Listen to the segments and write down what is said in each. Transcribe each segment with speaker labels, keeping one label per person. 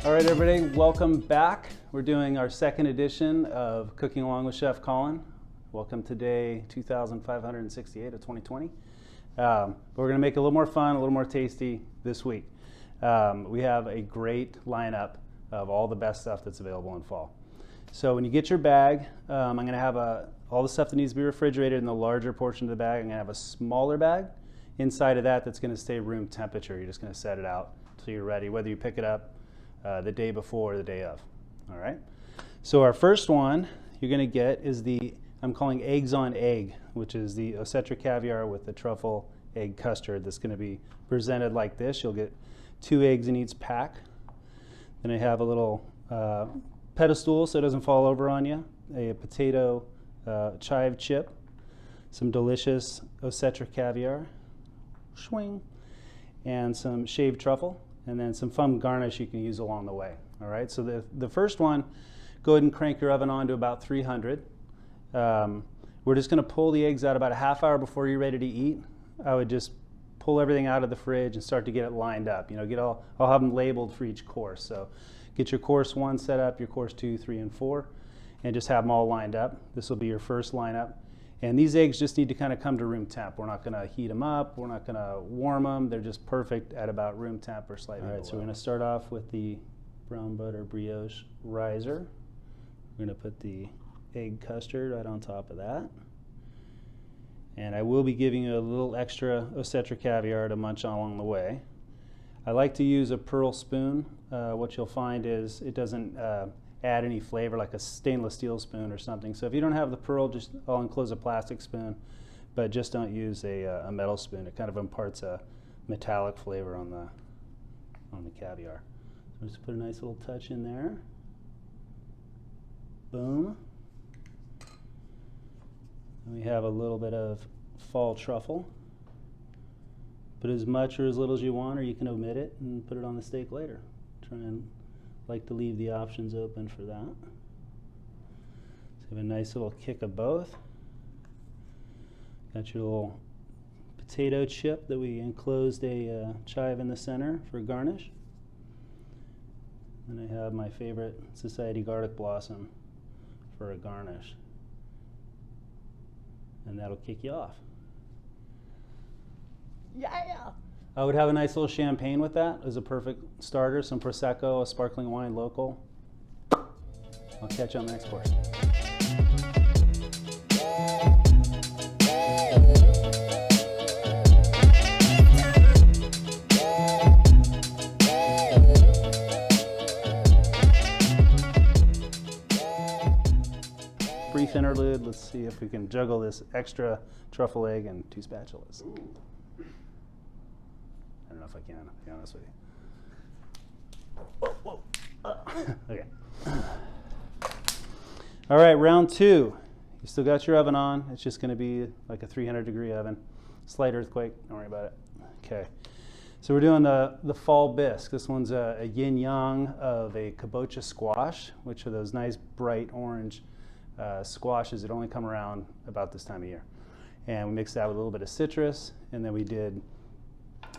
Speaker 1: All right, everybody, welcome back. We're doing our second edition of Cooking Along with Chef Colin. Welcome to day 2568 of 2020. But we're going to make it a little more fun, a little more tasty this week. We have a great lineup of all the best stuff that's available in fall. So when you get your bag, I'm going to have all the stuff that needs to be refrigerated in the larger portion of the bag. I'm going to have a smaller bag inside of that that's going to stay room temperature. You're just going to set it out until you're ready, whether you pick it up the day before or the day of. All right. So our first one you're going to get is I'm calling eggs on egg, which is the Osetra caviar with the truffle egg custard that's going to be presented like this. You'll get 2 eggs in each pack. Then I have a little pedestal so it doesn't fall over on you, a potato chive chip, some delicious Osetra caviar, swing, and some shaved truffle, and then some fun garnish you can use along the way. All right, so the first one, go ahead and crank your oven on to about 300. We're just going to pull the eggs out about a half hour before you're ready to eat. I would just pull everything out of the fridge and start to get it lined up. You know, I'll have them labeled for each course. So get your course 1 set up, your course 2, 3, and 4, and just have them all lined up. This will be your first lineup. And these eggs just need to kind of come to room temp. We're not going to heat them up. We're not going to warm them. They're just perfect at about room temp or slightly below. All right, so we're going to start off with the brown butter brioche riser. We're going to put the egg custard right on top of that. And I will be giving you a little extra Osetra caviar to munch on along the way. I like to use a pearl spoon. What you'll find is it doesn't add any flavor, like a stainless steel spoon or something. So if you don't have the pearl, I'll enclose a plastic spoon, but just don't use a metal spoon. It kind of imparts a metallic flavor on the caviar. So just put a nice little touch in there. Boom. And we have a little bit of fall truffle. Put as much or as little as you want, or you can omit it and put it on the steak later. Try and like to leave the options open for that. So you have a nice little kick of both. Got your little potato chip that we enclosed a chive in the center for garnish. And I have my favorite Society garlic blossom for a garnish. And that'll kick you off. Yeah! I would have a nice little champagne with that as a perfect starter, some Prosecco, a sparkling wine local. I'll catch you on the next course. Brief interlude. Let's see if we can juggle this extra truffle egg and 2 spatulas. I don't know if I can, to be honest with you. Whoa. Okay. All right, round 2. You still got your oven on. It's just going to be like a 300-degree oven. Slight earthquake, don't worry about it. Okay. So we're doing the fall bisque. This one's a yin-yang of a kabocha squash, which are those nice bright orange squashes that only come around about this time of year. And we mixed that with a little bit of citrus, and then we did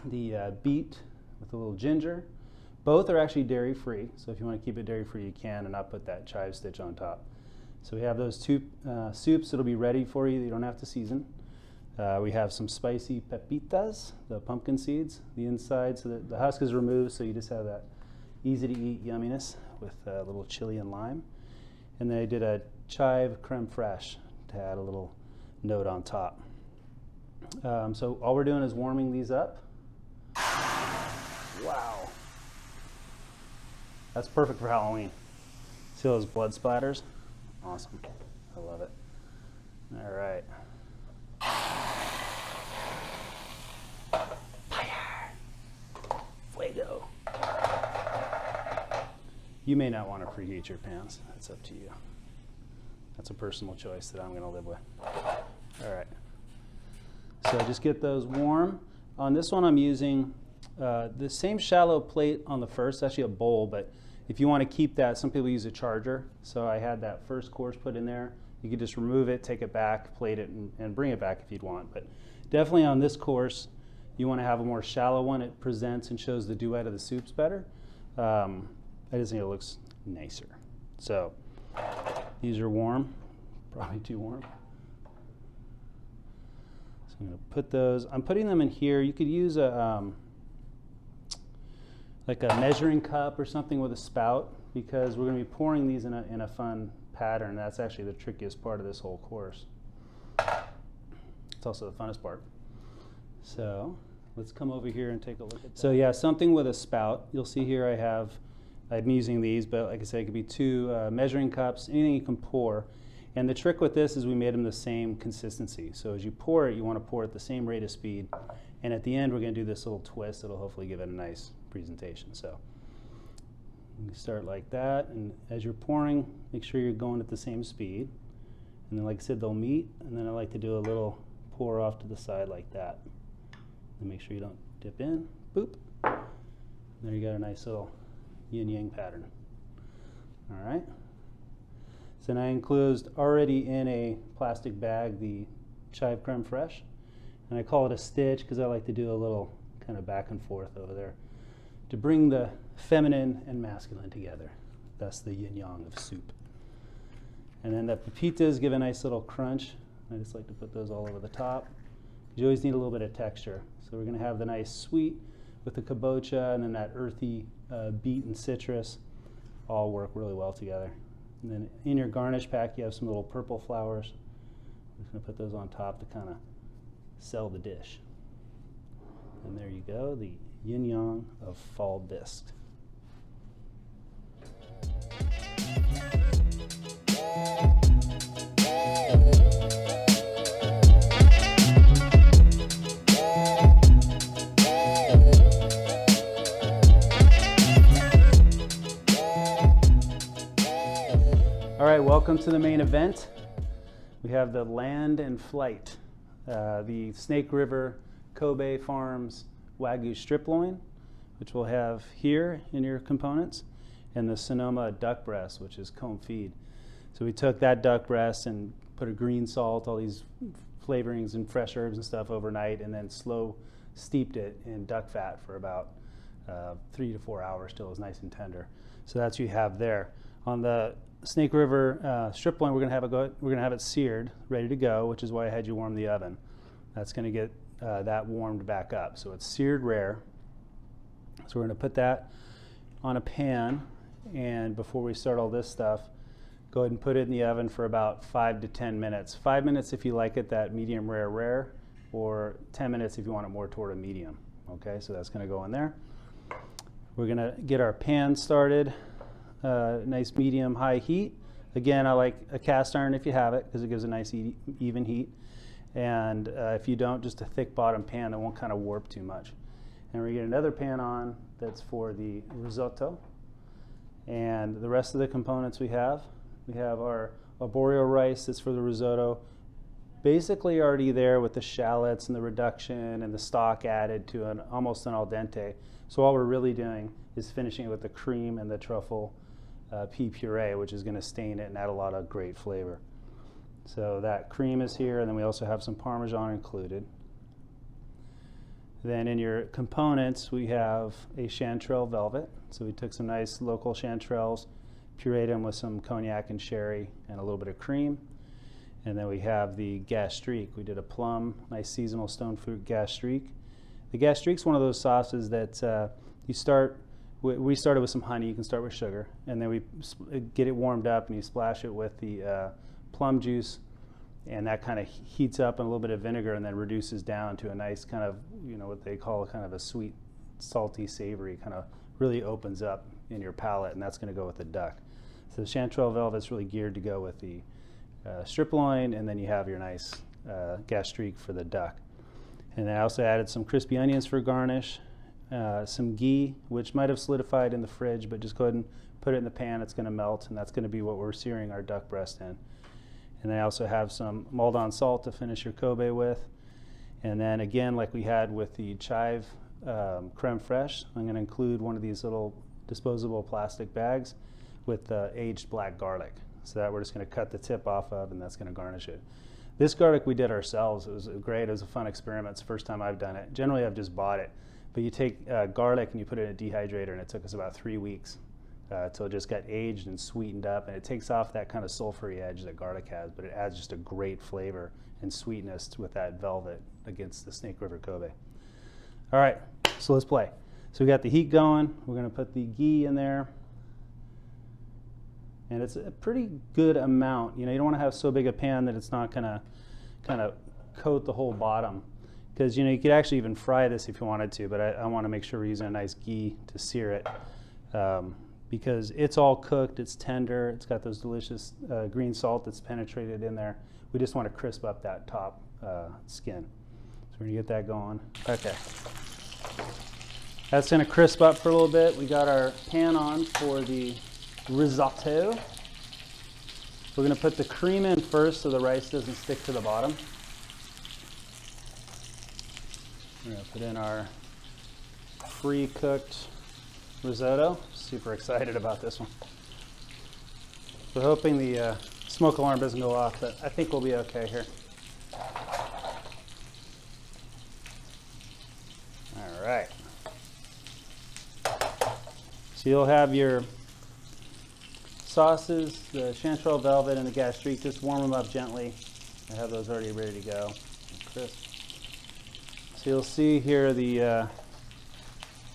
Speaker 1: the beet with a little ginger. Both are actually dairy-free, so if you want to keep it dairy-free, you can, and not put that chive stitch on top. So we have those 2 soups that'll be ready for you. You don't have to season. We have some spicy pepitas, the pumpkin seeds, the inside, so that the husk is removed, so you just have that easy-to-eat yumminess with a little chili and lime. And then I did a chive creme fraiche to add a little note on top. So all we're doing is warming these up. Wow. That's perfect for Halloween. See those blood splatters? Awesome. I love it. All right. Fire. Fuego. You may not want to preheat your pans. That's up to you. That's a personal choice that I'm going to live with. All right. So just get those warm. On this one, I'm using the same shallow plate on the first, actually a bowl, but if you want to keep that, some people use a charger. So I had that first course put in there. You could just remove it, take it back, plate it, and bring it back if you'd want. But definitely on this course, you want to have a more shallow one. It presents and shows the duet of the soups better. I just think it looks nicer. So these are warm, probably too warm. So I'm going to put those, I'm putting them in here. You could use a like a measuring cup or something with a spout, because we're going to be pouring these in a fun pattern. That's actually the trickiest part of this whole course. It's also the funnest part. So let's come over here and take a look at that. So yeah, something with a spout. You'll see here I'm using these, but like I said, it could be two measuring cups, anything you can pour. And the trick with this is we made them the same consistency. So as you pour it, you want to pour at the same rate of speed. And at the end, we're going to do this little twist that'll hopefully give it a nice presentation. So you start like that, and as you're pouring, make sure you're going at the same speed. And then, like I said, they'll meet, and then I like to do a little pour off to the side like that. And make sure you don't dip in. Boop. There you got a nice little yin-yang pattern. All right. So now I enclosed already in a plastic bag the chive creme fraiche. And I call it a stitch because I like to do a little kind of back and forth over there to bring the feminine and masculine together. Thus the yin-yang of soup. And then the pepitas give a nice little crunch. I just like to put those all over the top. You always need a little bit of texture. So we're going to have the nice sweet with the kabocha, and then that earthy beet and citrus all work really well together. And then in your garnish pack, you have some little purple flowers. I'm just going to put those on top to kind of sell the dish. And there you go, the yin-yang of fall bisque. All right, welcome to the main event. We have the Land and Flight, the Snake River Kobe Farms Wagyu strip loin, which we'll have here in your components, and the Sonoma duck breast, which is comb feed. So we took that duck breast and put a green salt, all these flavorings and fresh herbs and stuff overnight, and then slow steeped it in duck fat for about 3 to 4 hours till it was nice and tender. So that's what you have there. On the Snake River strip loin, we're gonna have it seared, ready to go, which is why I had you warm the oven. That's gonna get that warmed back up. So it's seared rare. So we're gonna put that on a pan, and before we start all this stuff, go ahead and put it in the oven for about 5 to 10 minutes. 5 minutes if you like it that medium rare, or 10 minutes if you want it more toward a medium. Okay, so that's gonna go in there. We're gonna get our pan started. Nice medium high heat. Again, I like a cast iron if you have it, because it gives a nice even heat. And if you don't, just a thick bottom pan that won't kind of warp too much. And we get another pan on that's for the risotto. And the rest of the components we have our arborio rice that's for the risotto. Basically already there with the shallots and the reduction and the stock added to almost an al dente. So all we're really doing is finishing it with the cream and the truffle pea puree, which is going to stain it and add a lot of great flavor. So that cream is here, and then we also have some Parmesan included. Then in your components, we have a chanterelle velvet. So we took some nice local chanterelles, pureed them with some cognac and sherry and a little bit of cream. And then we have the gastrique. We did a plum, nice seasonal stone fruit gastrique. The gastrique's one of those sauces that we started with some honey. You can start with sugar, and then we get it warmed up, and you splash it with the plum juice, and that kind of heats up in a little bit of vinegar, and then reduces down to a nice kind of, what they call kind of a sweet, salty, savory, kind of really opens up in your palate, and that's going to go with the duck. So the chanterelle velvet's really geared to go with the strip loin, and then you have your nice gastrique for the duck. And then I also added some crispy onions for garnish. Some ghee, which might have solidified in the fridge, but just go ahead and put it in the pan. It's going to melt, and that's going to be what we're searing our duck breast in. And then I also have some Maldon salt to finish your Kobe with. And then again, like we had with the chive creme fraiche, I'm going to include one of these little disposable plastic bags with aged black garlic. So that we're just going to cut the tip off of, and that's going to garnish it. This garlic we did ourselves. It was great. It was a fun experiment. It's the first time I've done it. Generally, I've just bought it. But you take garlic and you put it in a dehydrator, and it took us about 3 weeks until it just got aged and sweetened up, and it takes off that kind of sulfury edge that garlic has, but it adds just a great flavor and sweetness with that velvet against the Snake River Kobe. All right, so let's play. So we got the heat going. We're going to put the ghee in there, and it's a pretty good amount. You know, you don't want to have so big a pan that it's not going to kind of coat the whole bottom, because you know you could actually even fry this if you wanted to, but I want to make sure we're using a nice ghee to sear it. Because it's all cooked, it's tender, it's got those delicious green salt that's penetrated in there. We just want to crisp up that top skin. So we're gonna get that going. Okay. That's gonna crisp up for a little bit. We got our pan on for the risotto. We're gonna put the cream in first so the rice doesn't stick to the bottom. We're gonna put in our pre-cooked risotto. Super excited about this one. We're hoping the smoke alarm doesn't go off, but I think we'll be okay here. All right. So you'll have your sauces, the chanterelle velvet and the gastrique. Just warm them up gently. I have those already ready to go. Crisp. So you'll see here the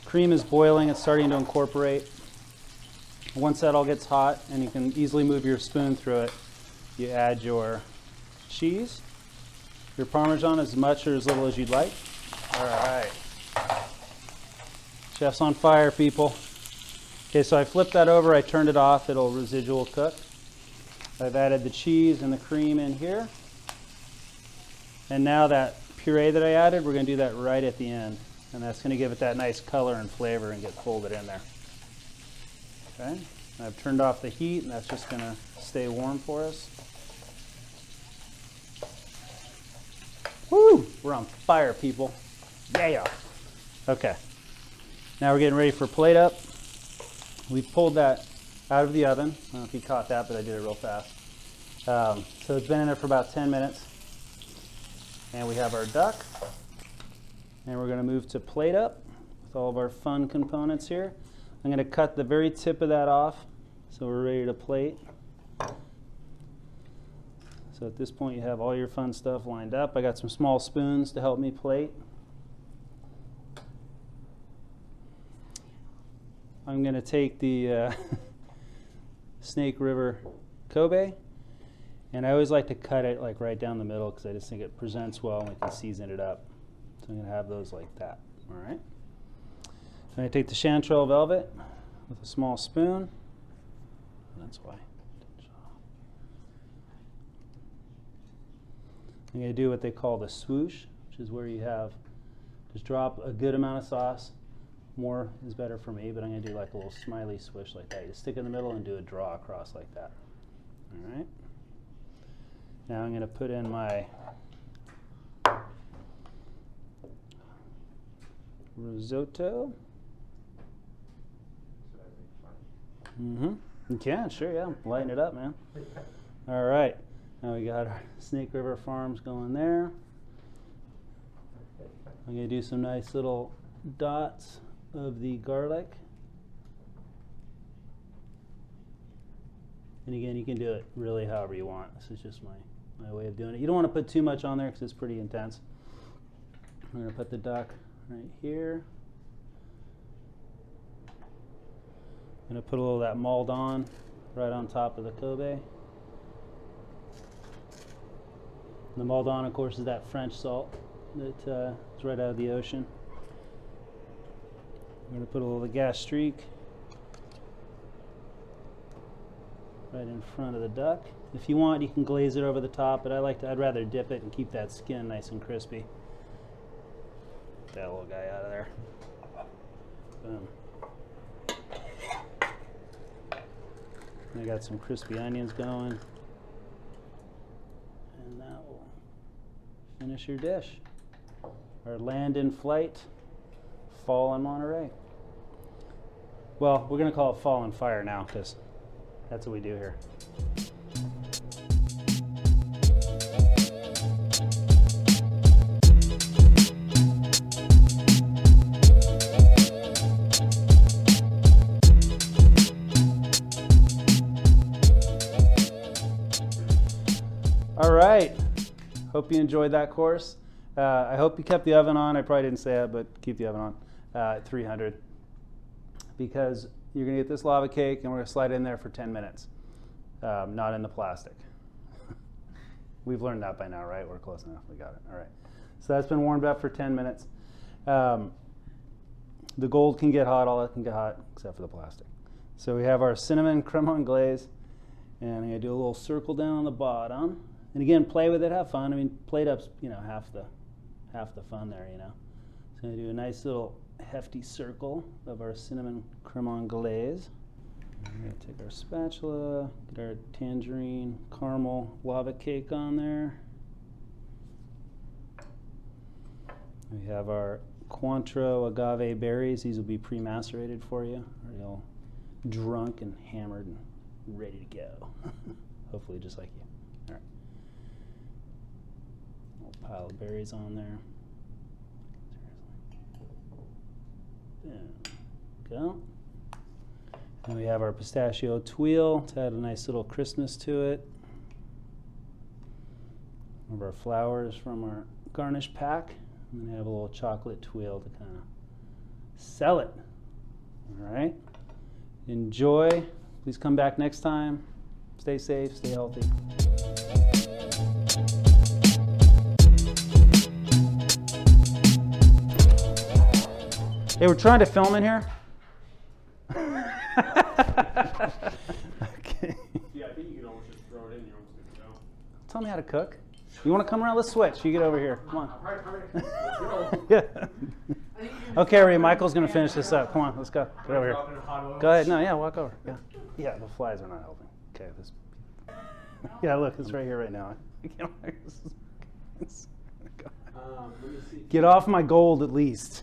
Speaker 1: cream is boiling. It's starting to incorporate. Once that all gets hot and you can easily move your spoon through it, you add your cheese, your Parmesan, as much or as little as you'd like. All right. Chef's on fire, people. Okay, so I flipped that over. I turned it off. It'll residual cook. I've added the cheese and the cream in here. And now that puree that I added, we're going to do that right at the end. And that's going to give it that nice color and flavor and get folded in there. Okay, I've turned off the heat, and that's just going to stay warm for us. Woo! We're on fire, people. Yeah. Okay, now we're getting ready for plate up. We've pulled that out of the oven. I don't know if you caught that, but I did it real fast. So it's been in there for about 10 minutes. And we have our duck. And we're going to move to plate up with all of our fun components here. I'm going to cut the very tip of that off, so we're ready to plate. So at this point you have all your fun stuff lined up. I got some small spoons to help me plate. I'm going to take the Snake River Kobe, and I always like to cut it like right down the middle because I just think it presents well and we can season it up. So I'm going to have those like that. All right. I'm going to take the chanterelle velvet with a small spoon. That's why. I'm going to do what they call the swoosh, which is where you have just drop a good amount of sauce. More is better for me, but I'm going to do like a little smiley swish like that. You stick in the middle and do a draw across like that. All right. Now I'm going to put in my risotto. You can, sure, yeah. Lighten it up, man. All right. Now we got our Snake River Farms going there. I'm going to do some nice little dots of the garlic. And again, you can do it really however you want. This is just my way of doing it. You don't want to put too much on there because it's pretty intense. I'm going to put the duck right here. I'm going to put a little of that mulled on right on top of the Kobe. The mulled on, of course, is that French salt that is right out of the ocean. I'm going to put a little gastrique right in front of the duck. If you want, you can glaze it over the top, but I'd rather dip it and keep that skin nice and crispy. Get that little guy out of there. Boom. I got some crispy onions going, and that will finish your dish. Our land in flight, fall in Monterey. Well, we're going to call it fall in fire now because that's what we do here. Hope you enjoyed that course. I hope you kept the oven on. I probably didn't say it, but keep the oven on at 300 because you're going to get this lava cake and we're going to slide it in there for 10 minutes, not in the plastic. We've learned that by now, right? We're close enough. We got it. All right. So that's been warmed up for 10 minutes. The gold can get hot. All that can get hot except for the plastic. So we have our cinnamon cremant glaze, and I'm going to do a little circle down on the bottom. And again, play with it, have fun. I mean, plate up's, half the fun there, So I'm going to do a nice little hefty circle of our cinnamon cremant glaze. We're going to take our spatula, get our tangerine caramel lava cake on there. We have our Cointreau agave berries. These will be pre-macerated for you. Already all drunk and hammered and ready to go. Hopefully just like you. All right. Little pile of berries on there. There we go. And we have our pistachio tuile to add a nice little crispness to it. One of our flowers from our garnish pack. And then have a little chocolate tuile to kind of sell it. All right. Enjoy. Please come back next time. Stay safe, stay healthy. Hey, we're trying to film in here. Okay.
Speaker 2: Yeah, I think you can almost just throw it in. You're almost good to go.
Speaker 1: Tell me how to cook. You want to come around? Let's switch. You get over here. Come on.
Speaker 2: All right. Let's go.
Speaker 1: Yeah. Okay, Ray. Michael's going to finish this up. Come on, let's go. Get over here. Go ahead. No, yeah, walk over. Yeah. Yeah, the flies are not helping. Okay. Yeah, look, it's right here right now.
Speaker 2: Let me see.
Speaker 1: Get off my gold at least.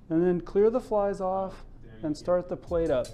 Speaker 1: And then clear the flies off and start the plate up.